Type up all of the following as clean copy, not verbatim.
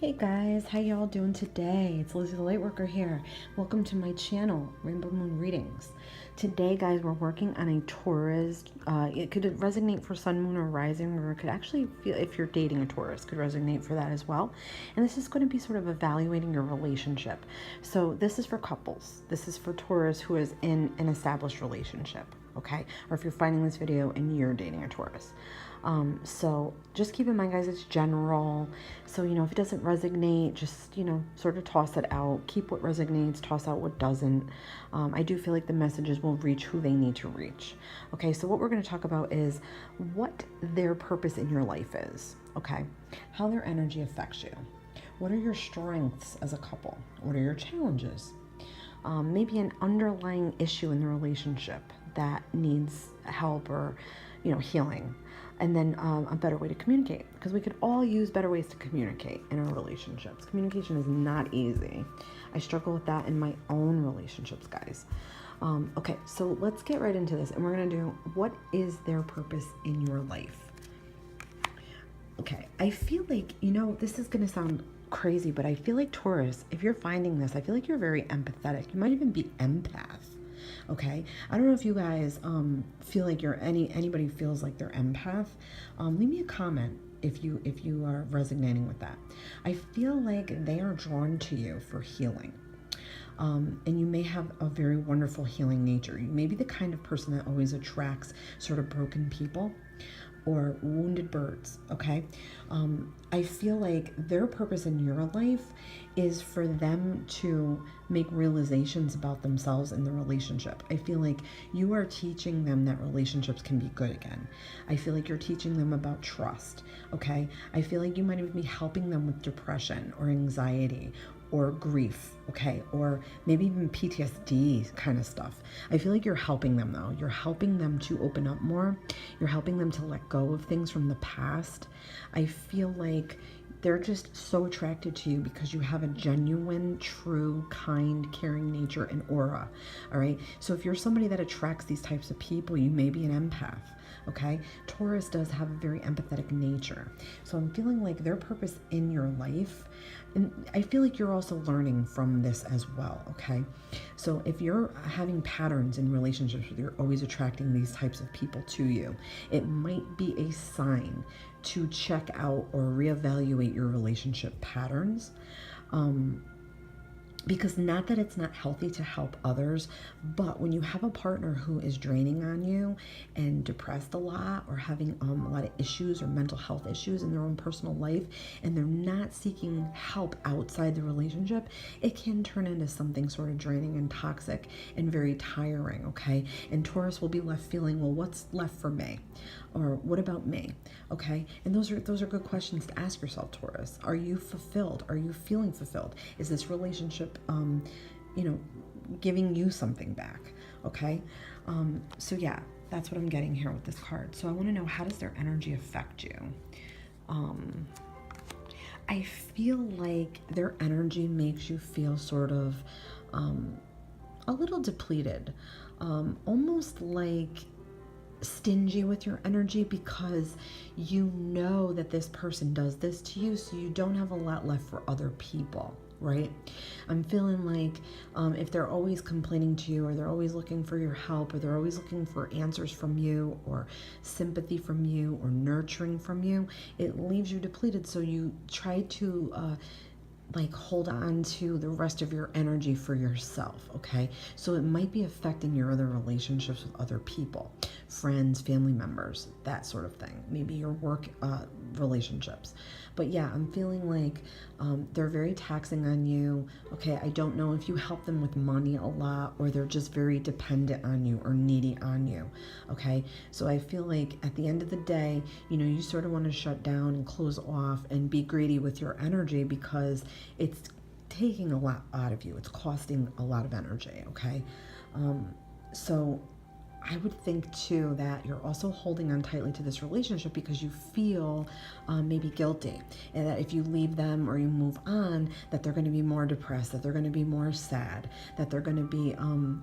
Hey guys, how y'all doing today? It's Lizzie the Lightworker here. Welcome to my channel, Rainbow Moon Readings. Today, guys, we're working on a Taurus. It could resonate for Sun, Moon, or Rising, or it could actually feel, if you're dating a Taurus, could resonate for that as well. And this is going to be sort of evaluating your relationship. So this is for couples. This is for Taurus who is in an established relationship, okay? Or if you're finding this video and you're dating a Taurus. So just keep in mind, guys, it's general. So, if it doesn't resonate, just, sort of toss it out. Keep what resonates, toss out what doesn't. I do feel like the messages will reach who they need to reach. Okay, so what we're going to talk about is what their purpose in your life is. Okay, how their energy affects you. What are your strengths as a couple? What are your challenges? Maybe an underlying issue in the relationship that needs help or, healing. And then a better way to communicate, because we could all use better ways to communicate in our relationships. Communication is not easy. I struggle with that in my own relationships, guys. Okay, so let's get right into this, and we're going to do what is their purpose in your life. Okay, I feel like, this is going to sound crazy, but I feel like Taurus, if you're finding this, I feel like you're very empathetic. You might even be empath. Okay, I don't know if you guys feel like anybody feels like they're empath. Leave me a comment if you are resonating with that. I feel like they are drawn to you for healing. And you may have a very wonderful healing nature. You may be the kind of person that always attracts sort of broken people or wounded birds, okay? I feel like their purpose in your life is for them to make realizations about themselves in the relationship. I feel like you are teaching them that relationships can be good again. I feel like you're teaching them about trust, okay? I feel like you might even be helping them with depression or anxiety or grief, okay? Or maybe even PTSD kind of stuff. I feel like you're helping them though. You're helping them to open up more. You're helping them to let go of things from the past. I feel like they're just so attracted to you because you have a genuine, true, kind, caring nature and aura, all right? So if you're somebody that attracts these types of people, you may be an empath, okay? Taurus does have a very empathetic nature. So I'm feeling like their purpose in your life, and I feel like you're also learning from this as well, okay? So if you're having patterns in relationships where you're always attracting these types of people to you, it might be a sign to check out or reevaluate your relationship patterns. Because not that it's not healthy to help others, but when you have a partner who is draining on you and depressed a lot or having a lot of issues or mental health issues in their own personal life, and they're not seeking help outside the relationship, it can turn into something sort of draining and toxic and very tiring, okay? And Taurus will be left feeling, well, what's left for me? Or what about me? Okay? And those are good questions to ask yourself, Taurus. Are you fulfilled? Are you feeling fulfilled? Is this relationship giving you something back? Okay? So yeah, that's what I'm getting here with this card. So I want to know, how does their energy affect you? I feel like their energy makes you feel sort of a little depleted, almost like stingy with your energy, because you know that this person does this to you, so you don't have a lot left for other people, right? I'm feeling like if they're always complaining to you, or they're always looking for your help, or they're always looking for answers from you, or sympathy from you, or nurturing from you, it leaves you depleted. So you try to hold on to the rest of your energy for yourself, okay? So it might be affecting your other relationships with other people, friends, family members, that sort of thing. Maybe your work relationships. But yeah, I'm feeling like they're very taxing on you, okay? I don't know if you help them with money a lot, or they're just very dependent on you or needy on you, okay? So I feel like at the end of the day, you sort of want to shut down and close off and be greedy with your energy, because it's taking a lot out of you. It's costing a lot of energy, okay? So I would think too that you're also holding on tightly to this relationship because you feel maybe guilty, and that if you leave them or you move on, that they're going to be more depressed, that they're going to be more sad, that they're going to be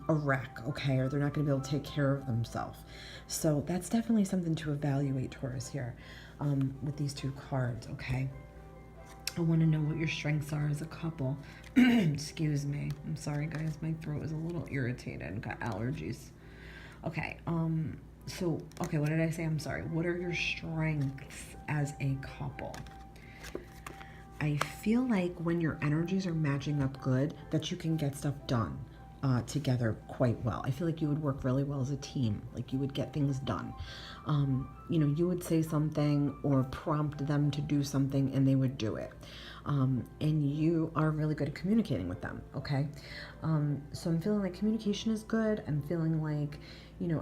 a wreck, okay, or they're not going to be able to take care of themselves. So that's definitely something to evaluate, Taurus, here with these two cards, okay? I want to know what your strengths are as a couple. Excuse me. I'm sorry, guys. My throat is a little irritated. Got allergies. Okay. Okay, what did I say? I'm sorry. What are your strengths as a couple? I feel like when your energies are matching up good, that you can get stuff done together quite well. I feel like you would work really well as a team. Like you would get things done. You would say something or prompt them to do something and they would do it. And you are really good at communicating with them, okay? So I'm feeling like communication is good. I'm feeling like,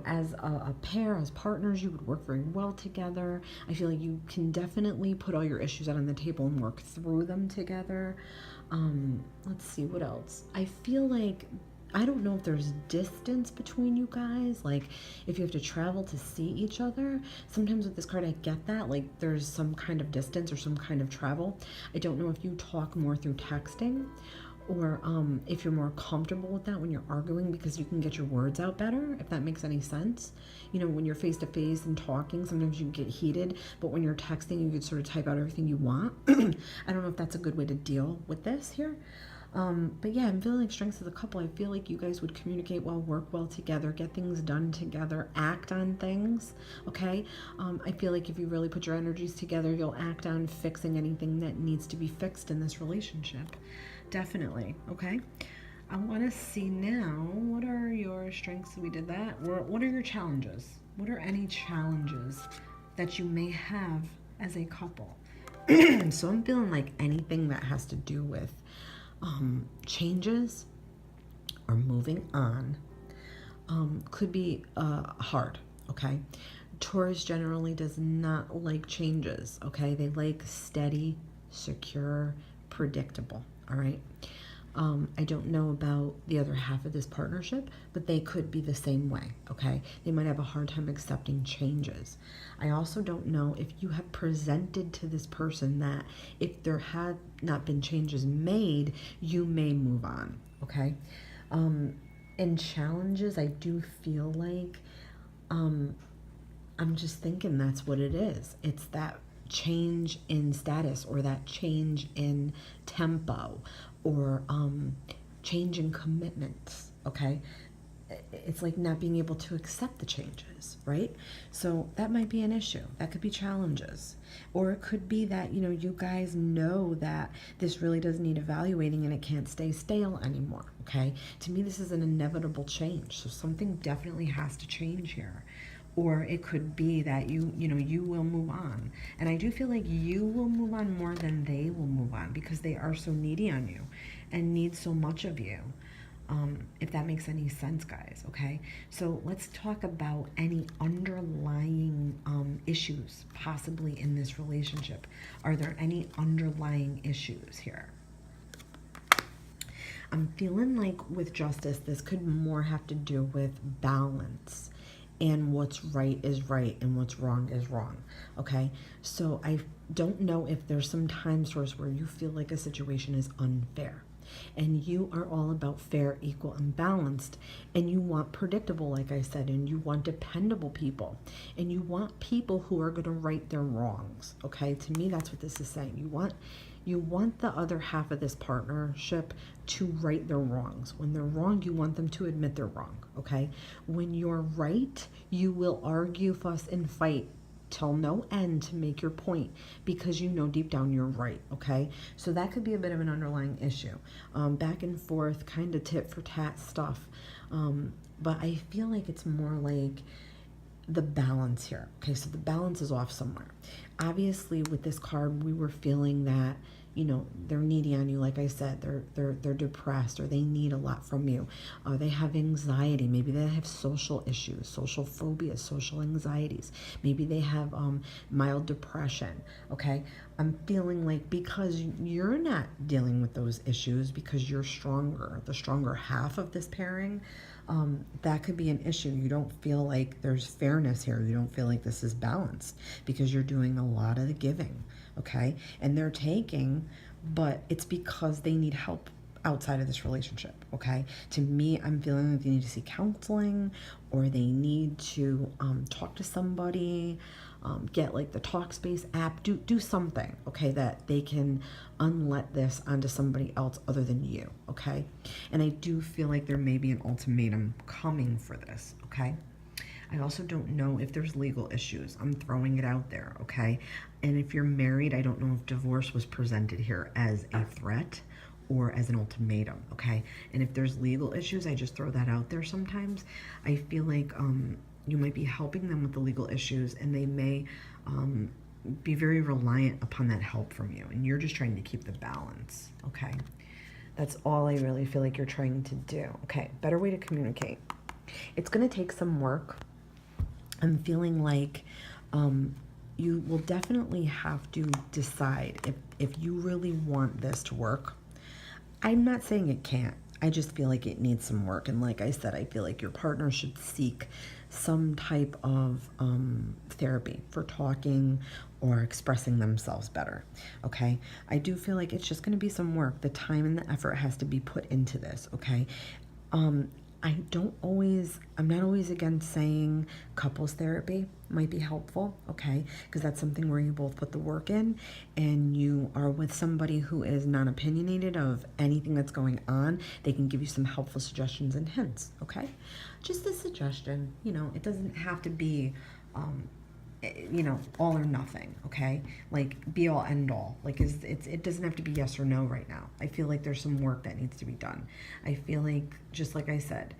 as a pair, as partners, you would work very well together. I feel like you can definitely put all your issues out on the table and work through them together. Let's see, what else? I feel like, I don't know if there's distance between you guys, like if you have to travel to see each other. Sometimes with this card, I get that, like there's some kind of distance or some kind of travel. I don't know if you talk more through texting or if you're more comfortable with that when you're arguing because you can get your words out better, if that makes any sense. When you're face to face and talking, sometimes you get heated, but when you're texting, you could sort of type out everything you want. I don't know if that's a good way to deal with this here. But yeah, I'm feeling like strengths as a couple. I feel like you guys would communicate well, work well together, get things done together, act on things, okay? I feel like if you really put your energies together, you'll act on fixing anything that needs to be fixed in this relationship. Definitely, okay? I want to see now, what are your strengths? We did that. What are your challenges? What are any challenges that you may have as a couple? So I'm feeling like anything that has to do with changes or moving on could be hard, okay? Taurus generally does not like changes, okay? They like steady, secure, predictable, all right? I don't know about the other half of this partnership, but they could be the same way, okay? They might have a hard time accepting changes. I also don't know if you have presented to this person that if there had not been changes made, you may move on, okay? And challenges, I do feel like, I'm just thinking that's what it is. It's that change in status or that change in tempo or change in commitments, okay? It's like not being able to accept the changes, right? So that might be an issue. That could be challenges. Or it could be that, you guys know that this really does need evaluating and it can't stay stale anymore, okay? To me, this is an inevitable change. So something definitely has to change here. Or it could be that you will move on. And I do feel like you will move on more than they will move on because they are so needy on you and need so much of you. If that makes any sense, guys, okay? So let's talk about any underlying issues possibly in this relationship. Are there any underlying issues here? I'm feeling like with justice, this could more have to do with balance and what's right is right and what's wrong is wrong, okay? So I don't know if there's some time source where you feel like a situation is unfair and you are all about fair, equal, and balanced, and you want predictable, like I said, and you want dependable people, and you want people who are going to right their wrongs, okay? To me, that's what this is saying. You want the other half of this partnership to right their wrongs. When they're wrong, you want them to admit they're wrong, okay? When you're right, you will argue, fuss, and fight till no end to make your point because you know deep down you're right, okay? So that could be a bit of an underlying issue. Back and forth, kind of tit for tat stuff. But I feel like it's more like the balance here. Okay, so the balance is off somewhere. Obviously, with this card, we were feeling that, they're needy on you. Like I said, they're depressed or they need a lot from you. They have anxiety. Maybe they have social issues, social phobias, social anxieties. Maybe they have mild depression. Okay, I'm feeling like because you're not dealing with those issues because you're stronger, the stronger half of this pairing, that could be an issue. You don't feel like there's fairness here. You don't feel like this is balanced because you're doing a lot of the giving, okay? And they're taking, but it's because they need help outside of this relationship, okay? To me, I'm feeling like they need to see counseling, or they need to talk to somebody, get like the Talkspace app, do something, okay, that they can unlet this onto somebody else other than you, okay? And I do feel like there may be an ultimatum coming for this, okay? I also don't know if there's legal issues. I'm throwing it out there, okay? And if you're married, I don't know if divorce was presented here as a threat or as an ultimatum, okay? And if there's legal issues, I just throw that out there sometimes. I feel like you might be helping them with the legal issues, and they may be very reliant upon that help from you, and you're just trying to keep the balance, okay? That's all I really feel like you're trying to do. Okay, better way to communicate. It's going to take some work. I'm feeling like you will definitely have to decide if you really want this to work. I'm not saying it can't. I just feel like it needs some work. And like I said, I feel like your partner should seek some type of therapy for talking or expressing themselves better, okay? I do feel like it's just going to be some work. The time and the effort has to be put into this, okay? I'm not always against saying couples therapy might be helpful, okay? Because that's something where you both put the work in and you are with somebody who is non-opinionated of anything that's going on. They can give you some helpful suggestions and hints, okay? Just a suggestion, it doesn't have to be, all or nothing, okay? Like be all end all. Like it doesn't have to be yes or no right now. I feel like there's some work that needs to be done. I feel like, just like I said,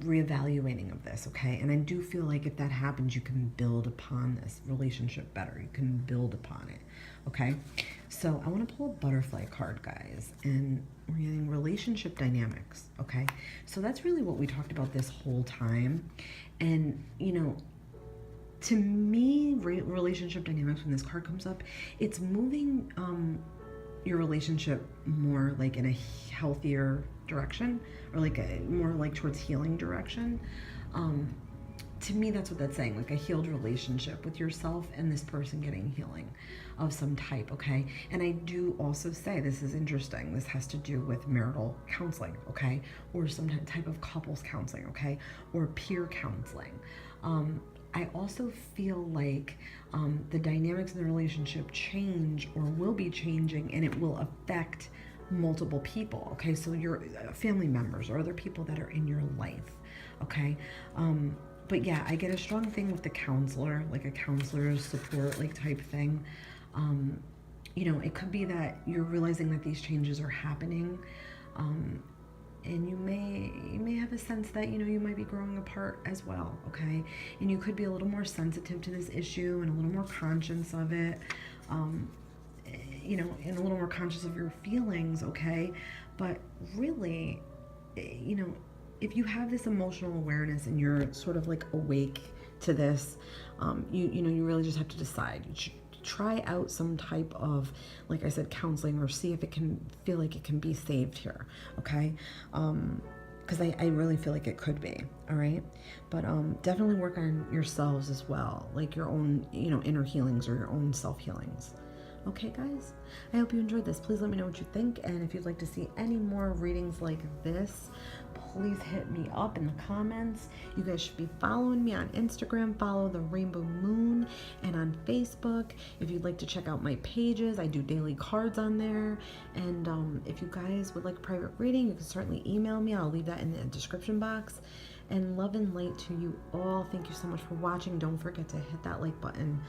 reevaluating of this, okay? And I do feel like if that happens, you can build upon this relationship better. You can build upon it, okay? So I want to pull a butterfly card, guys, and we're getting relationship dynamics, okay? So that's really what we talked about this whole time. And, to me, relationship dynamics, when this card comes up, it's moving your relationship more like in a healthier direction, or like more like towards healing direction. To me, that's what that's saying, like a healed relationship with yourself and this person getting healing of some type, okay? And I do also say, this is interesting, this has to do with marital counseling, okay? Or some type of couples counseling, okay? Or peer counseling. I also feel like the dynamics in the relationship change or will be changing, and it will affect multiple people, okay? So your family members or other people that are in your life, okay? But yeah, I get a strong thing with the counselor, like a counselor's support, like type thing. It could be that you're realizing that these changes are happening, and you may have a sense that you might be growing apart as well, okay? And you could be a little more sensitive to this issue and a little more conscious of it, and a little more conscious of your feelings, okay? But really, if you have this emotional awareness and you're sort of like awake to this, you really just have to decide. You should try out some type of, like I said, counseling, or see if it can feel like it can be saved here, okay? Because I really feel like it could be, all right? But definitely work on yourselves as well, like your own, inner healings or your own self-healings. Okay, guys? I hope you enjoyed this. Please let me know what you think, and if you'd like to see any more readings like this, please hit me up in the comments. You guys should be following me on Instagram. Follow the Rainbow Moon, and on Facebook. If you'd like to check out my pages, I do daily cards on there. And if you guys would like a private reading, you can certainly email me. I'll leave that in the description box. And love and light to you all. Thank you so much for watching. Don't forget to hit that like button.